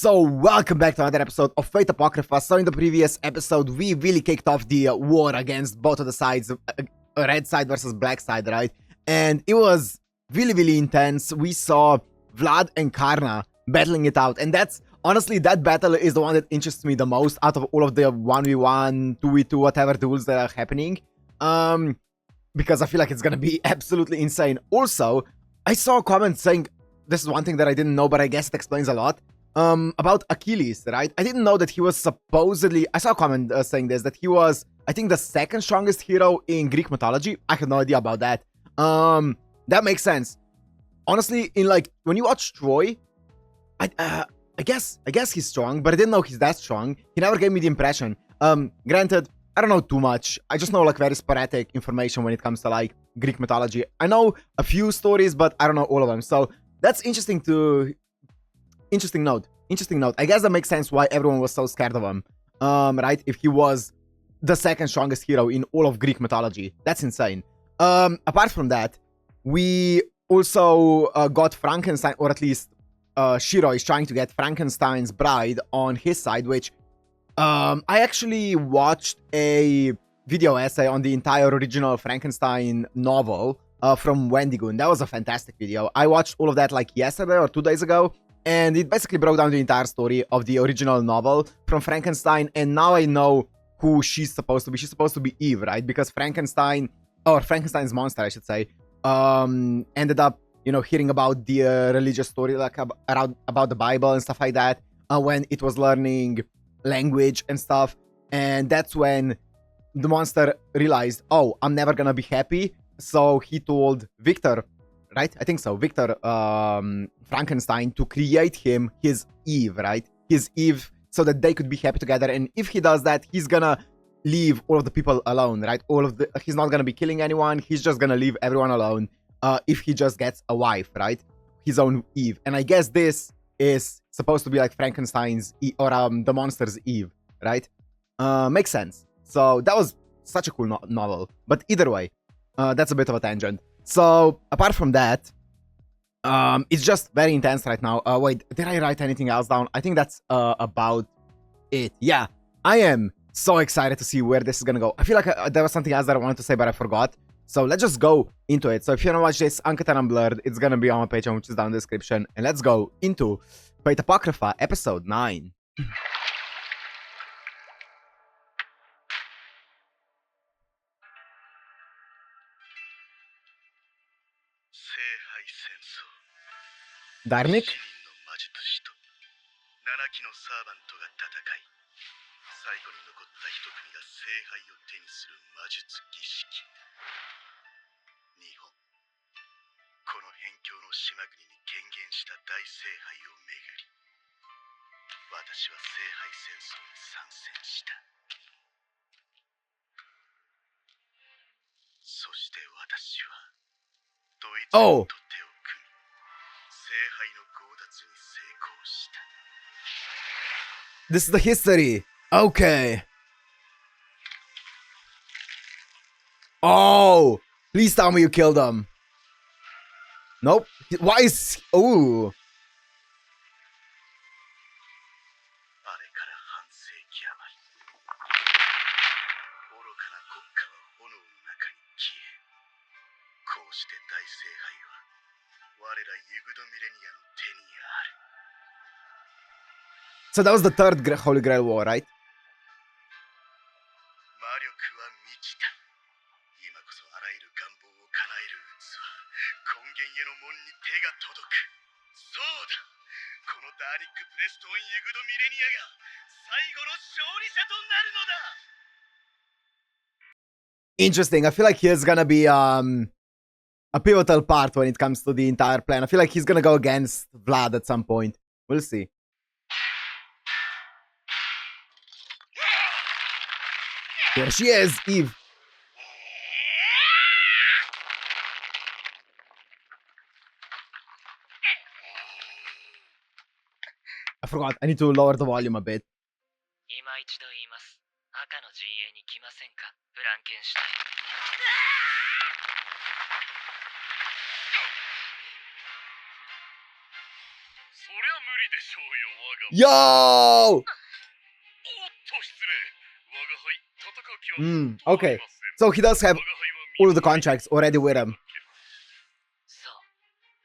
So, welcome back to another episode of Fate Apocrypha. So, in the previous episode, we really kicked off the war against both of the sides, red side versus black side, right? And it was really intense. We saw Vlad and Karna battling it out. And that's, honestly, that battle is the one that interests me the most out of all of the 1v1, 2v2, whatever duels that are happening. Because I feel like it's gonna be absolutely insane. Also, I saw a comment saying, this is one thing that I didn't know, but I guess it explains a lot. About Achilles, right? I didn't know that he was supposedly... I saw a comment saying this, that he was, I think, the second strongest hero in Greek mythology. I had no idea about that. That makes sense. Honestly, in like, when you watch Troy, I guess he's strong, but I didn't know he's that strong. He never gave me the impression. Granted, I don't know too much. I just know like very sporadic information when it comes to like Greek mythology. I know a few stories, but I don't know all of them. So that's interesting to... Interesting note. I guess that makes sense why everyone was so scared of him. Right? If he was the second strongest hero in all of Greek mythology. That's insane. Apart from that, we also got Frankenstein, or at least Shirou is trying to get Frankenstein's bride on his side, which I actually watched a video essay on the entire original Frankenstein novel from Wendigoon. That was a fantastic video. I watched all of that like yesterday or 2 days ago. And it basically broke down the entire story of the original novel from Frankenstein. And now I know who she's supposed to be. She's supposed to be Eve, right? Because Frankenstein, or Frankenstein's monster, I should say, ended up, you know, hearing about the religious story, like about the Bible and stuff like that, when it was learning language and stuff. And that's when the monster realized, oh, I'm never gonna be happy. So he told Victor, right? I think so. Victor Frankenstein to create him his Eve, right? His Eve, so that they could be happy together. And if he does that, he's gonna leave all of the people alone, right? He's not gonna be killing anyone. He's just gonna leave everyone alone. If he just gets a wife, right? His own Eve. And I guess this is supposed to be like Frankenstein's or the monster's Eve, right? Makes sense. So that was such a cool novel. But either way, that's a bit of a tangent. So, apart from that, it's just very intense right now. Wait, did I write anything else down? I think that's about it. Yeah, I am so excited to see where this is gonna go. I feel like there was something else that I wanted to say, but I forgot. So let's just go into it. So if you wanna watch this uncut and unblurred, it's gonna be on my Patreon, which is down in the description. And let's go into Fate Apocrypha, episode 9. Darnik? Oh! This is the history. Okay. Oh! Please tell me you killed him. Nope. Why is... Ooh. So that was the Third Holy Grail War, right? Interesting. I feel like he's gonna be a pivotal part when it comes to the entire plan. I feel like he's gonna go against Vlad at some point. We'll see. There she is, Eve. I forgot. I need to lower the volume a bit. Yo! Okay. So he does have all of the contracts already with him.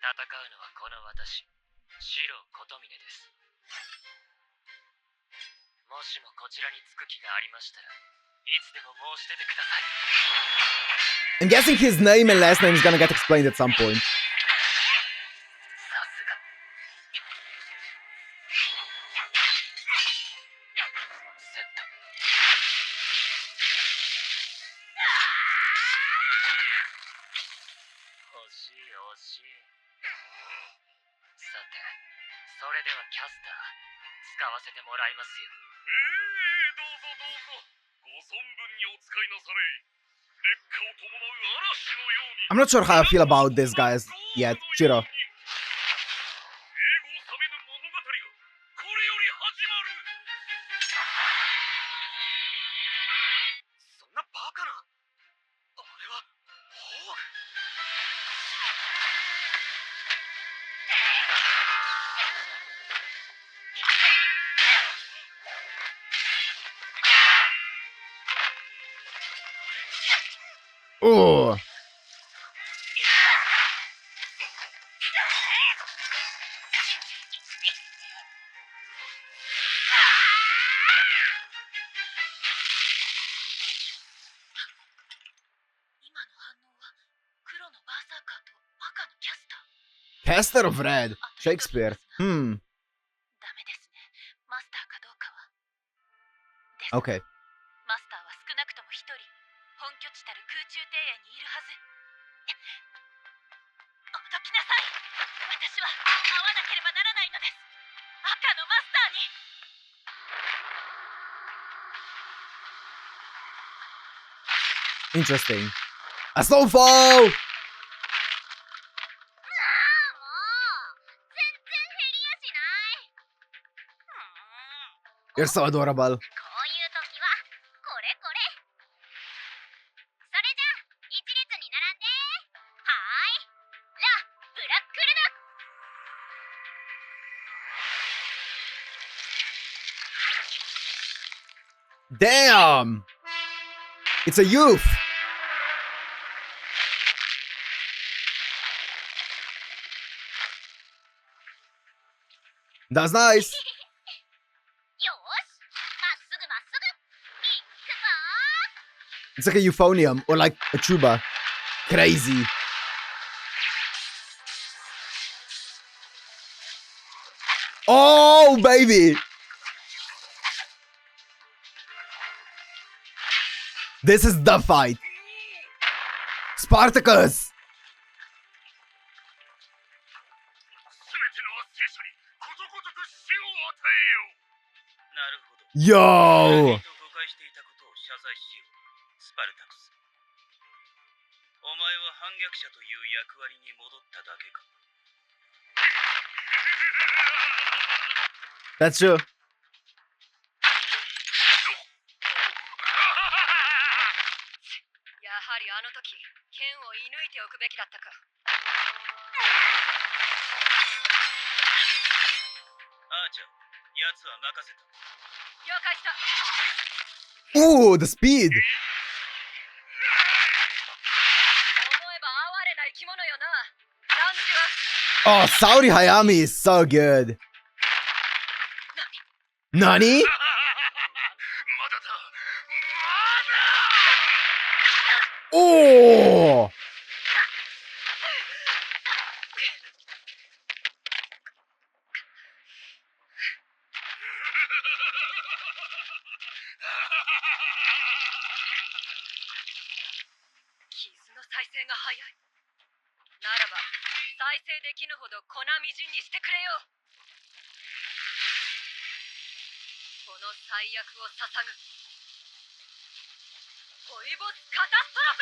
戦うのはこの私、シロコトミネです。もしもこちらに着く気がありましたら、いつでも申し出てください。I'm guessing his name and last name is gonna get explained at some point. さすが。セット。惜しい惜しい。さて、それではキャスター、使わせてもらいますよ。どうぞどうぞ。ご存分にお使いなされ。劣化を伴う嵐のように。 I'm not sure how I feel about this guys yet, Shirou. 永劫冷めぬ物語がこれより始まる。そんなバカな。あれはホール。Oh. 今の反応は黒のバーサーカーと赤のキャスター。 Caster of Red. Shakespeare. ダメですね。マスターかどうかは。です。 Okay. マスターは少なくとも一人、本拠地たる空中庭園にいるはず。おどきなさい。私は会わなければならないのです。赤のマスターに。Interesting. A snowfall! You're so adorable. こういう時はこれこれ。それじゃあ一列に並んで。はーい。ラ・ブラックルナ。 Damn! It's a youth! That's nice! よーし、まっすぐまっすぐ。いくぞー。 It's like a euphonium or like a tuba. Crazy. Oh, baby! This is the fight. Spartacus! すべての圧政者にことごとく死を与えよう。なるほど。 Yo! 誤解していたことを謝罪しよう。スパルタクス。お前は反逆者という役割に戻っただけか。 That's true. やはりあの時剣を射抜いておくべきだったか。アーチャー、奴は任せた。了解した。 Ooh, the speed! 思えば哀れな生き物よな。ランジは。 Oh, Saudi Hayami is so good. Nani? まだだ。まだ。 Oh! 傷の再生が早い。ならば再生できぬほど粉みじんにしてくれよ。この最悪を捧ぐ。ホイボスカタストロ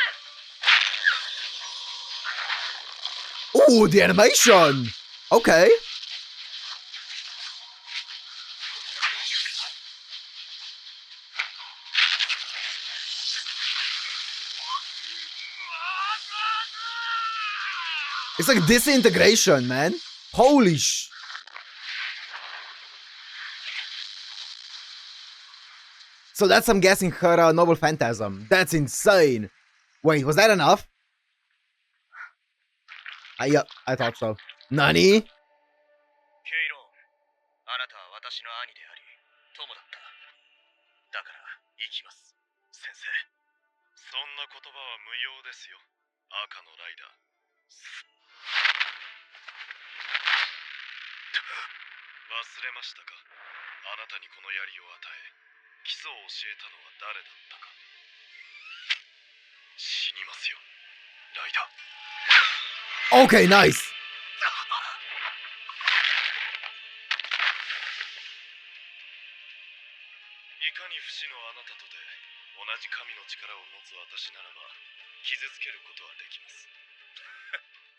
フ。 Oh, the animation! Okay. It's like disintegration, man. Holy sh... So that's, I'm guessing, her noble phantasm. That's insane. Wait, was that enough? Yeah, I thought so. Nani? ケイロン、あなたは私の兄であり、友だった。だから、行きます、先生。そんな言葉は無用ですよ、赤のライダー。忘れましたか？あなたにこの槍を与え、基礎を教えたのは誰だったか。死にますよ、ライダー。Okay, nice. いかに不死のあなたとで同じ神の力を持つ私ならば傷つけることはできます。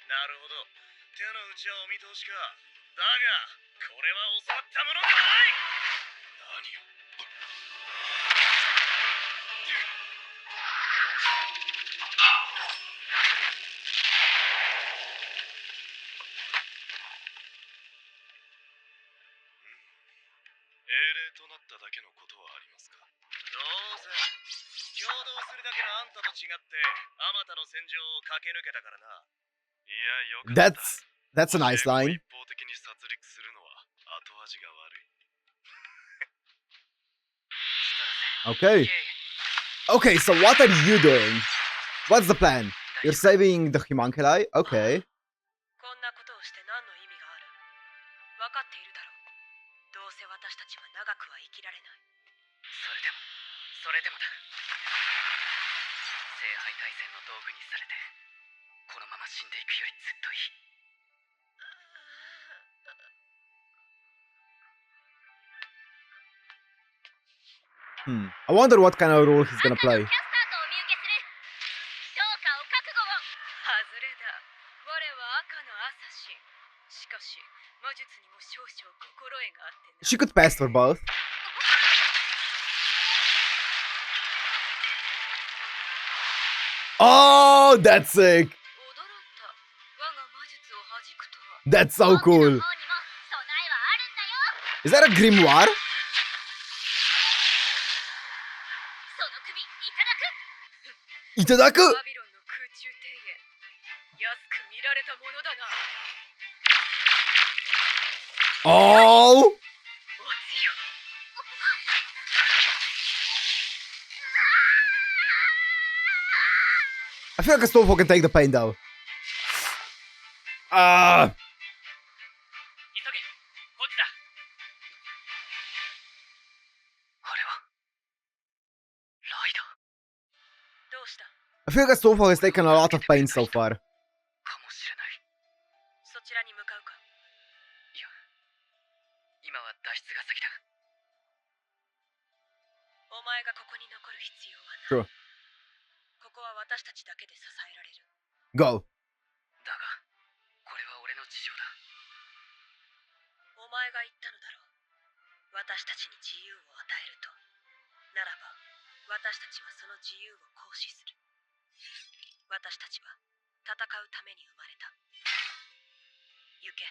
なるほど、手の内はお見通しか。だがこれは教わったものではない。何を。英霊となっただけのことはありますか？どうせ共同するだけのあんたと違ってあまたの戦場を駆け抜けたからな。いや、よかった。That's a nice line. 一方的に殺戮するのは後味が悪い。 Okay. Okay, so what are you doing? What's the plan? You're saving the homunculi? Okay. こんなことをして何の意味がある？分かっているだろう。どうせ私たちは長くは生きられない。それでもだ。聖杯大戦の道具にされて、このまま死んでいくよりずっといい。I wonder what kind of role he's gonna play. 外れだ。我は赤のアサシン。しかし魔術にも少々心得があってな。 She could pass for both. Oh, that's sick. That's so cool. Is that a grimoire? いただく。バビロンの空中庭園、安く見られたものだな。Oh! おつよ。I feel like a Snowfall can take the pain though. 急げ、こっちだ。あれはライダー。どうした？ I feel like a Snowfall has taken a lot of pain so far. かもしれない。そちらに向かうか？いや、今は脱出が先だ。お前がここに残る必要はない。True. ここは私たちだけで支えられる。 Go. だが、これは俺の事情だ。お前が言ったのだろう。私たちに自由を与えると。ならば、私たちはその自由を行使する。私たちは戦うために生まれた。行け。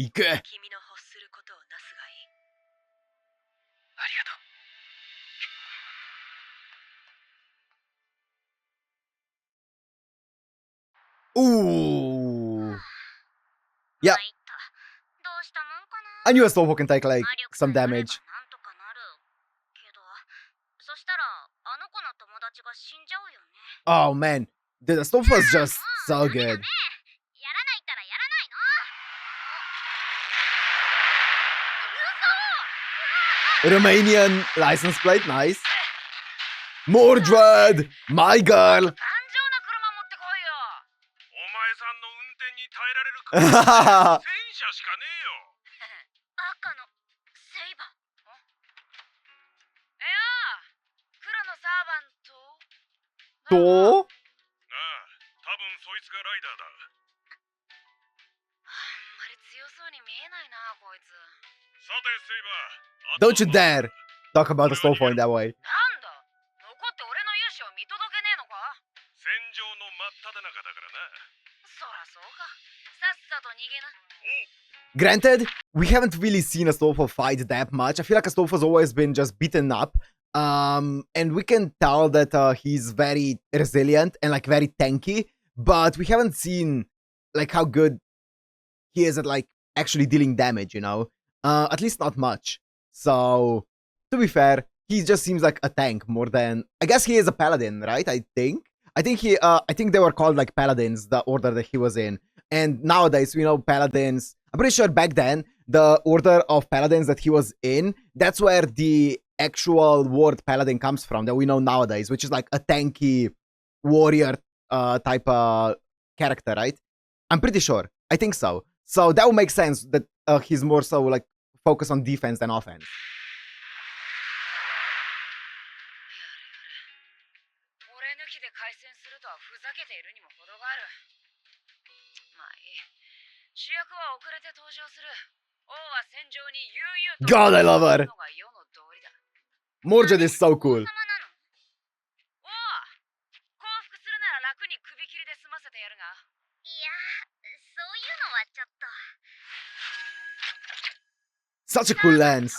行け。君の欲することをなすがいい。ありがとう。Ooh. Yeah. I knew a Snowfall can take like some damage. Oh man, the Snowfall is just so good. Romanian license plate, nice. Mordred, my girl. 戦車しかねえよ。赤のセイバー。いや、黒のサーバント。と？ああ、多分そいつがライダーだ。あんまり強そうに見えないな、こいつ。さて、セイバー。 Don't you dare talk about the Snowfall in that way. なんだ、残って俺の勇姿を見届けねえのか？戦場の真っ只中だからな。そらそうか。さっさと逃げな。Granted, we haven't really seen a Snowfall fight that much. I feel like a Snowfall's always been just beaten up. And we can tell that he's very resilient and like very tanky, but we haven't seen like how good he is at like actually dealing damage, you know? At least not much. So to be fair, he just seems like a tank more than, I guess he is a paladin, right? I think they were called like paladins, the order that he was in. And nowadays we know paladins. I'm pretty sure back then the order of paladins that he was in, that's where the actual word paladin comes from that we know nowadays, which is like a tanky warrior type character, right? I'm pretty sure. I think so. So that would make sense that he's more so like focused on defense than offense. 俺抜きで開戦するとはふざけているにも程がある。まあいい。主役は遅れて登場する。王は戦場に悠々と。God, I love her. Mordred is so cool. おう、降伏するなら楽に首切りで済ませてやるが。いや、そういうのはちょっと。Such a cool lens.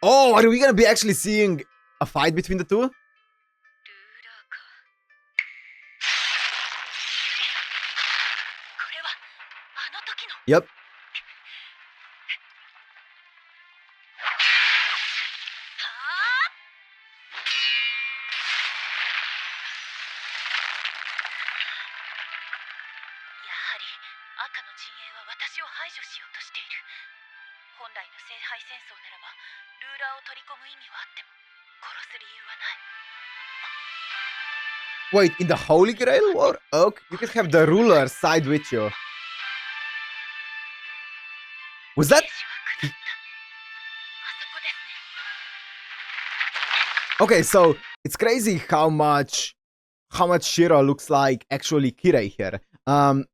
Oh, are we gonna be actually seeing a fight between the two? Yep. Wait, in the Holy Grail War? Okay, you can have the ruler side with you. Was that? Okay, so it's crazy how much Shirou looks like actually Kirei here. I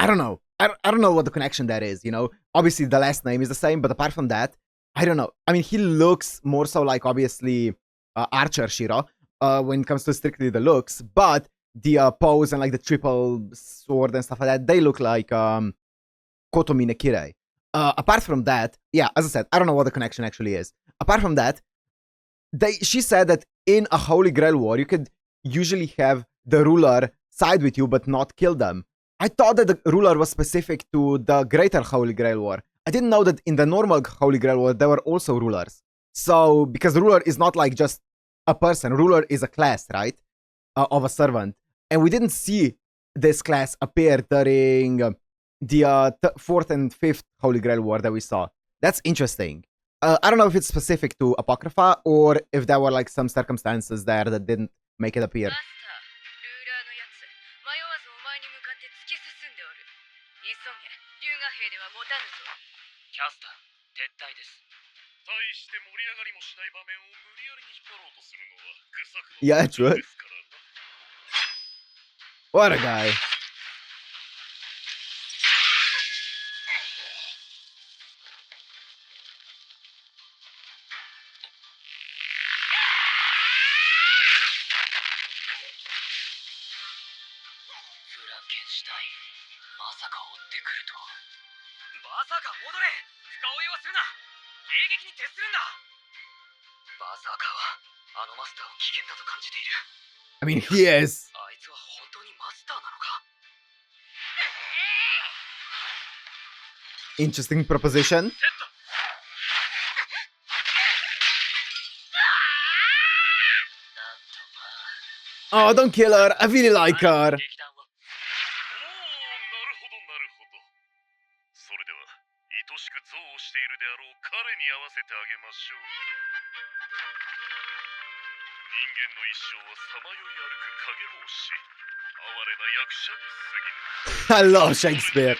don't know. I don't know what the connection there is, you know? Obviously, the last name is the same, but apart from that, I don't know. I mean, he looks more so like, obviously, Archer Shirou when it comes to strictly the looks, but the pose and, like, the triple sword and stuff like that, they look like Kotomine Kirei. Apart from that, yeah, as I said, I don't know what the connection actually is. Apart from that, she said that in a Holy Grail War, you could usually have the ruler side with you, but not kill them. I thought that the ruler was specific to the Greater Holy Grail War. I didn't know that in the normal Holy Grail War, there were also rulers. So, because the ruler is not like just a person. Ruler is a class, right? Of a servant. And we didn't see this class appear during the 4th and 5th Holy Grail War that we saw. That's interesting. I don't know if it's specific to Apocrypha or if there were like some circumstances there that didn't make it appear. Yeah, true. What a guy. Frankenstein まさか追ってくるとは。まさか戻れ。深追いはするな。迎撃に徹するんだ。まさかはあのマスターを危険だと感じている。I mean, he is. あいつは本当にマスターなのか。Interesting proposition. Oh, don't kill her. I really like her. I love Shakespeare.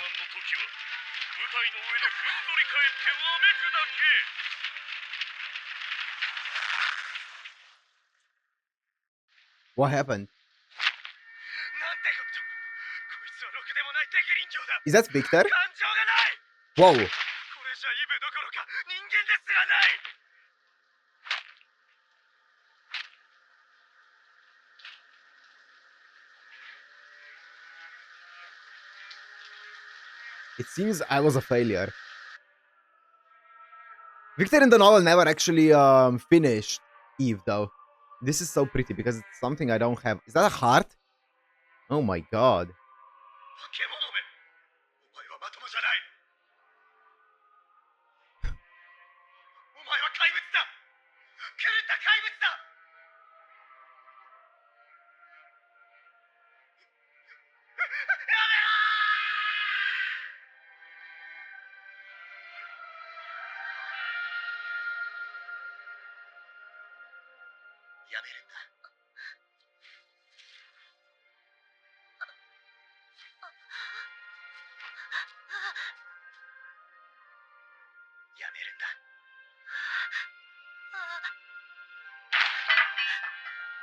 What happened? Is that Victor? Whoa. It seems I was a failure. Victor in the novel never actually finished Eve though. This is so pretty because it's something I don't have. Is that a heart? Oh my god. 化け物めお前はまともじゃないお前は怪物だ狂った怪物だやめろやめるんだやめるんだ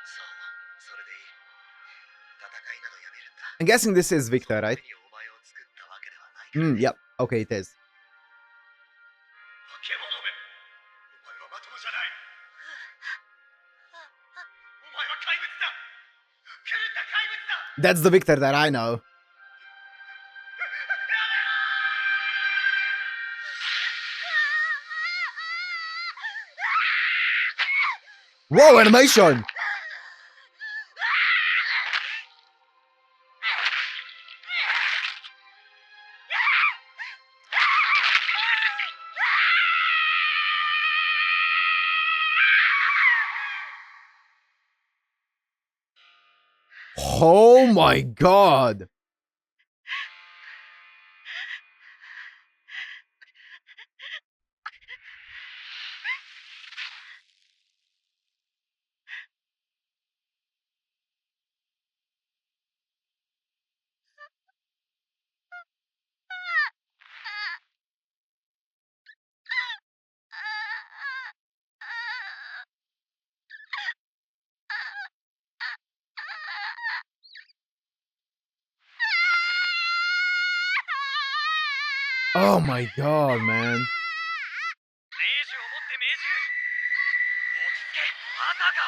そうそれでいい戦いなどやめるんだ I'm guessing this is Victor, right? お前を作ったわけではないから Yep. Okay, it is. 化け物めお前はまともじゃないお前は怪物だ狂った怪物だ That's the Victor that I know. Whoa, animation! Oh my god! Oh my god, man. 命じをもって命じる落ち着けバーサーカ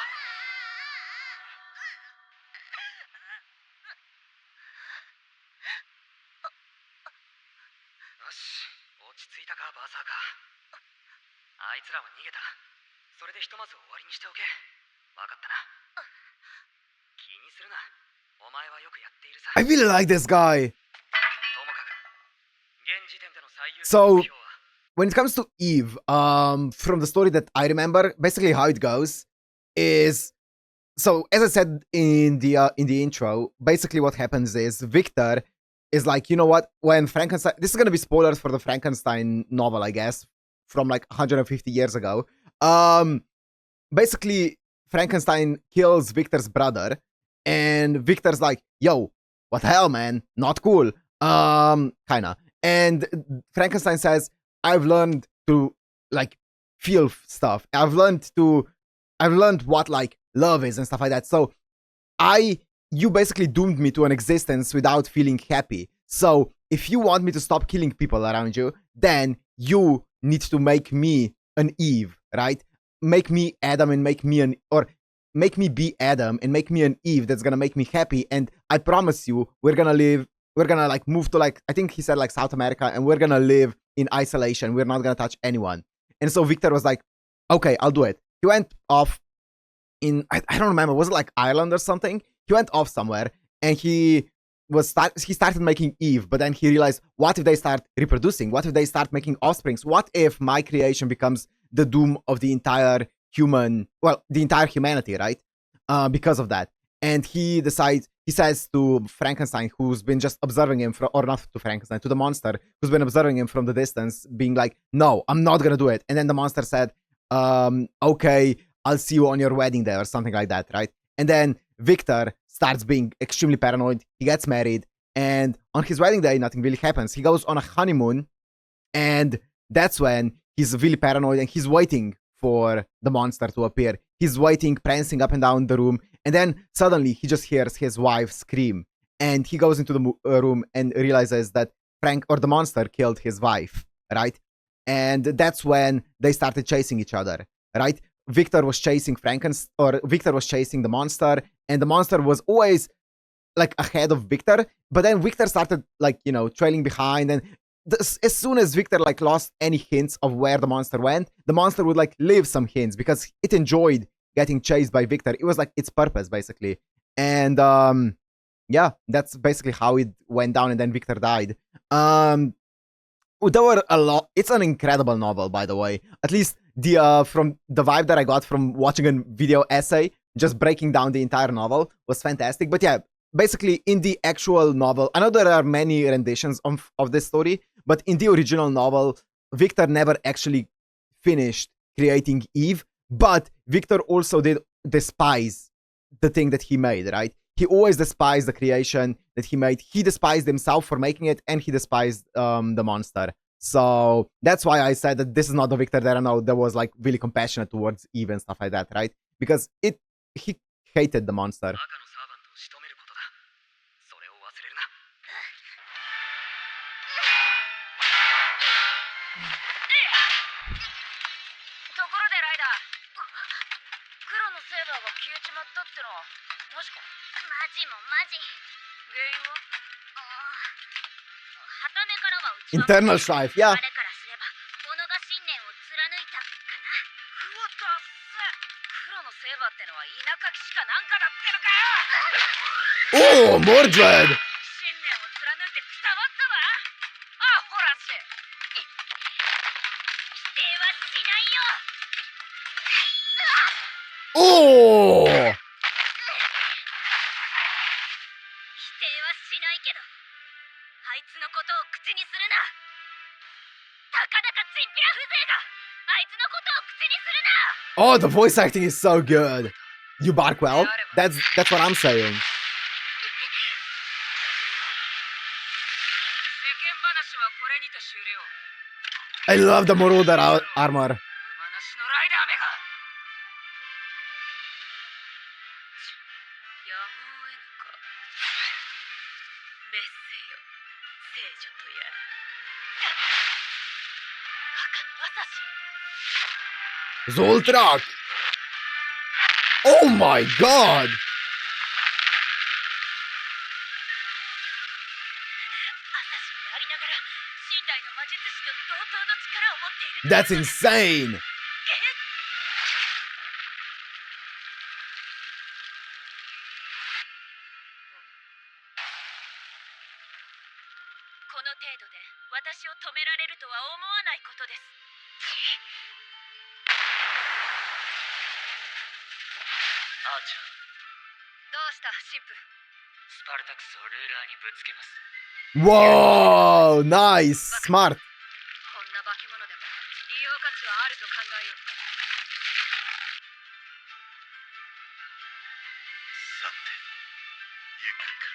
よし落ち着いたかバーサーカあいつらは逃げたそれでひとまず終わりにしておけわかったな気にするなお前はよくやっているさ I really like this guy. ともかく現時点での最優 So- 先目標は When it comes to Eve, from the story that I remember, basically how it goes is, so as I said in the intro, basically what happens is Victor is like, you know what, when Frankenstein, this is gonna be spoilers for the Frankenstein novel, I guess, from like 150 years ago. Basically Frankenstein kills Victor's brother, and Victor's like, yo, what the hell, man, not cool. Kinda. And Frankenstein says, I've learned to like feel stuff. I've learned what like love is and stuff like that. So you basically doomed me to an existence without feeling happy. So if you want me to stop killing people around you, then you need to make me an Eve, right? Make me Adam and make me be Adam and make me an Eve that's gonna make me happy. And I promise you, we're gonna like move to like, I think he said like South America, and we're gonna live in isolation. We're not gonna touch anyone. And so Victor was like, okay, I'll do it. He went off in, I don't remember, was it like Ireland or something? He went off somewhere and he started making Eve, but then he realized, what if they start reproducing? What if they start making offsprings? What if my creation becomes the doom of the entire humanity, right? Because of that. And he says to Frankenstein, who's been just observing him, or not to Frankenstein, to the monster, who's been observing him from the distance, being like, no, I'm not gonna do it. And then the monster said, okay, I'll see you on your wedding day, or something like that, right? And then Victor starts being extremely paranoid. He gets married, and on his wedding day, nothing really happens. He goes on a honeymoon, and that's when he's really paranoid, and he's waiting for the monster to appear. He's waiting, prancing up and down the room, and then suddenly he just hears his wife scream, and he goes into the room and realizes that the monster killed his wife, right? And that's when they started chasing each other, right? Victor was chasing Victor was chasing the monster, and the monster was always like ahead of Victor, but then Victor started like, trailing behind, and as soon as Victor like lost any hints of where the monster went, the monster would like leave some hints because it enjoyed getting chased by Victor. It was like its purpose basically. And yeah, that's basically how it went down, and then Victor died. There were a lot. It's an incredible novel, by the way. At least the from the vibe that I got from watching a video essay, just breaking down the entire novel, was fantastic. But yeah, basically in the actual novel, I know there are many renditions of this story, but in the original novel, Victor never actually finished creating Eve. But Victor also did despise the thing that he made, right? He always despised the creation that he made. He despised himself for making it, and he despised the monster. So that's why I said that this is not the Victor that I know that was like really compassionate towards Eve and stuff like that, right? Because he hated the monster. 赤のサーバントを仕留めることだ。それを忘れるな。ところでライダー、黒のセーバーが消えちまったってのはマジか？マジもマジ。原因は？旗目からはうちは Internal strife, yeah. 彼からすれば己が信念を貫いたかな。うわだっせ。黒のセーバーってのは田舎騎士かなんかだってのかよ。 Oh, Mordred! 信念を貫いてくたばったわ。あ、ほらし。否定はしないよ。 Oh! 否定はしないけど、あいつのことを口にするな。たかだかチンピラ風情があいつのことを口にするな。 Oh, the voice acting is so good. You bark well? That's what I'm saying. 世間話はこれにて終了。 I love the Marauder armor. 馬なしのライダーめが。やむを得ぬか。滅せよ、聖女とやら。赤の朝日。 Zoltrak! Oh my god! アサシンでありながら、信頼の魔術師と同等の力を持っている。 That's insane! この程度で私を止められるとは思わないことです。アーチャー。どうした神父。スパルタクスをルーラーにぶつけます。 Whoa! Nice! Smart! こんな化け物でも利用価値はあると考えよう。さて、行くか。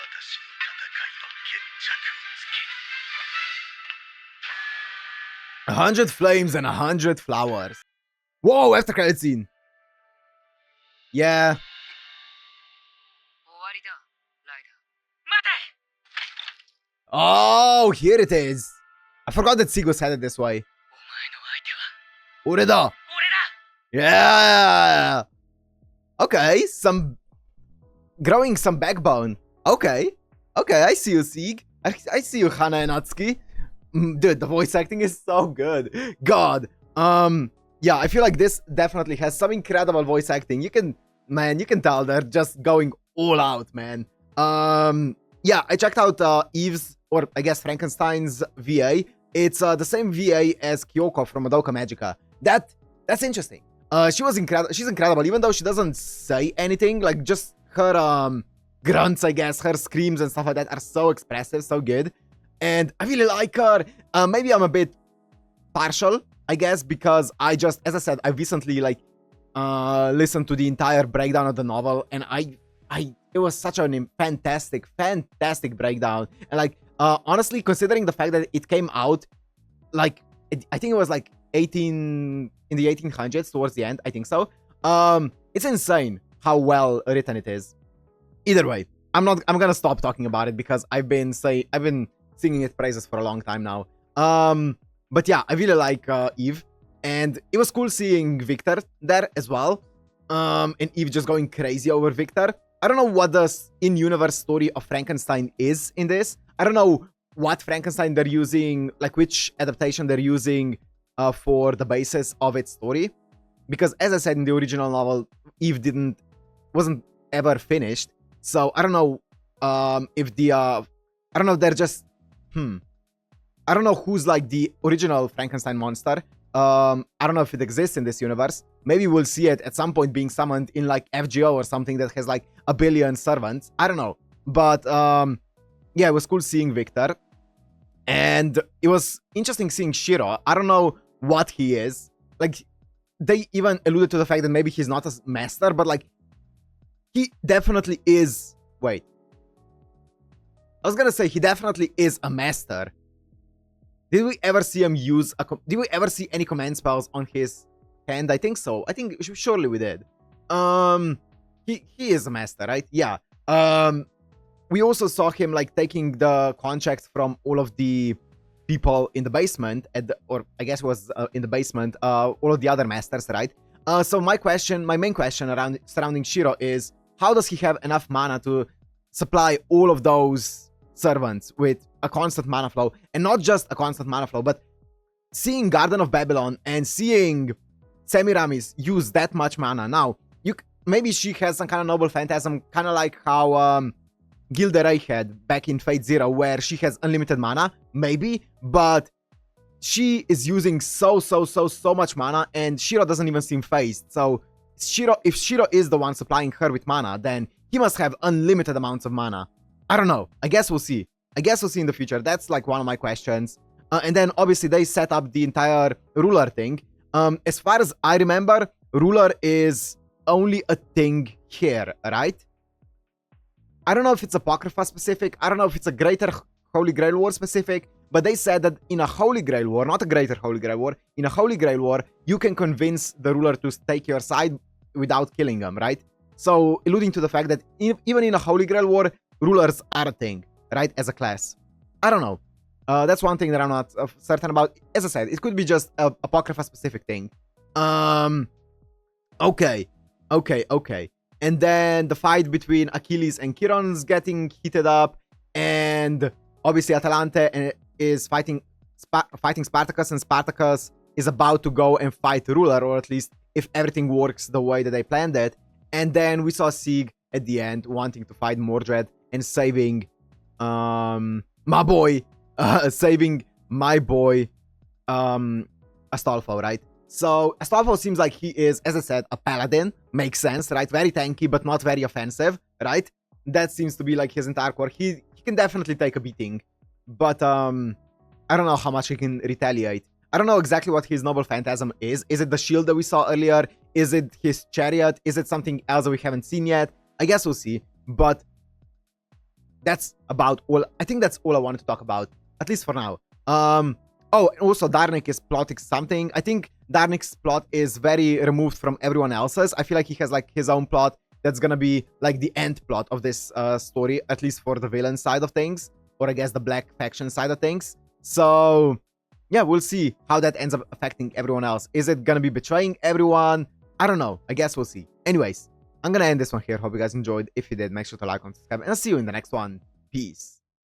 私の戦いの決着をつけに。 100 flames and 100 flowers. Whoa, after credit scene. Yeah. 終わりだ、ライダー。待て。 Oh, here it is. I forgot that Sigur's headed this way. お前の相手は Ureda. 俺だ。 Yeah. Okay, growing some backbone. Okay, I see you, Sig. I see you, Hana and Atsuki. Dude, the voice acting is so good. God. Yeah, I feel like this definitely has some incredible voice acting. You can tell they're just going all out, man. Yeah, I checked out Eve's, or I guess Frankenstein's VA. It's the same VA as Kyoko from Madoka Magica. That's interesting. She's incredible, even though she doesn't say anything. Like, just her grunts, I guess, her screams and stuff like that are so expressive, so good. And I really like her. Maybe I'm a bit partial, I guess, because as I said, I recently like listened to the entire breakdown of the novel, and it was such a fantastic breakdown. And like, honestly, considering the fact that it came out, like, I think it was like in the 1800s towards the end, I think so. It's insane how well written it is. Either way, I'm gonna stop talking about it because I've been singing its praises for a long time now. But yeah, I really like Eve, and it was cool seeing Victor there as well. And Eve just going crazy over Victor. I don't know what the in-universe story of Frankenstein is in this. I don't know what Frankenstein they're using, like which adaptation they're using for the basis of its story. Because as I said in the original novel, Eve wasn't ever finished. So I don't know if the I don't know if they're just I don't know who's like the original Frankenstein monster. I don't know if it exists in this universe. Maybe we'll see it at some point being summoned in like FGO or something that has like a billion servants. I don't know. But yeah, it was cool seeing Victor. And it was interesting seeing Shirou. I don't know what he is. Like, they even alluded to the fact that maybe he's not a master, but like, he definitely is. Wait. I was gonna say he definitely is a master. Did we ever see him use did we ever see any command spells on his hand? I think so. I think surely we did. He is a master, right? Yeah. We also saw him like taking the contracts from all of the people in the basement or I guess it was in the basement, all of the other masters, right? So my main question surrounding Shirou is, how does he have enough mana to supply all of those servants with a constant mana flow? And not just a constant mana flow, but seeing Garden of Babylon and seeing Semiramis use that much mana. Now, maybe she has some kind of noble phantasm, kind of like how Gilderay had back in Fate Zero, where she has unlimited mana, maybe, but she is using so much mana, and Shirou doesn't even seem phased. So if Shirou is the one supplying her with mana, then he must have unlimited amounts of mana. I don't know. I guess we'll see. I guess we'll see in the future. That's like one of my questions. And then obviously they set up the entire ruler thing. As far as I remember, ruler is only a thing here, right? I don't know if it's Apocrypha specific. I don't know if it's a greater Holy Grail War specific. But they said that in a Holy Grail War, not a greater Holy Grail War, in a Holy Grail War, you can convince the ruler to take your side without killing them, right? So alluding to the fact that even in a Holy Grail War, rulers are a thing, right? As a class. I don't know. That's one thing that I'm not certain about. As I said, it could be just a Apocrypha specific thing. Okay. And then the fight between Achilles and Chiron is getting heated up. And obviously Atalante is fighting Spartacus, and Spartacus is about to go and fight Ruler, or at least if everything works the way that they planned it. And then we saw Sieg at the end wanting to fight Mordred and saving my boy Astolfo, right? So Astolfo seems like he is, as I said, a paladin. Makes sense, right? Very tanky, but not very offensive, right? That seems to be like his entire core. He can definitely take a beating, but I don't know how much he can retaliate. I don't know exactly what his noble phantasm is. Is it the shield that we saw earlier? Is it his chariot? Is it something else that we haven't seen yet? I guess we'll see. But that's about all. I think that's all I wanted to talk about, at least for now. Oh, and also Darnik is plotting something. I think Darnik's plot is very removed from everyone else's. I feel like he has like his own plot that's gonna be like the end plot of this story, at least for the villain side of things, or I guess the black faction side of things. So yeah, we'll see how that ends up affecting everyone else. Is it gonna be betraying everyone? I don't know. I guess we'll see. Anyways, I'm gonna end this one here. Hope you guys enjoyed. If you did, make sure to like and subscribe, and I'll see you in the next one. Peace.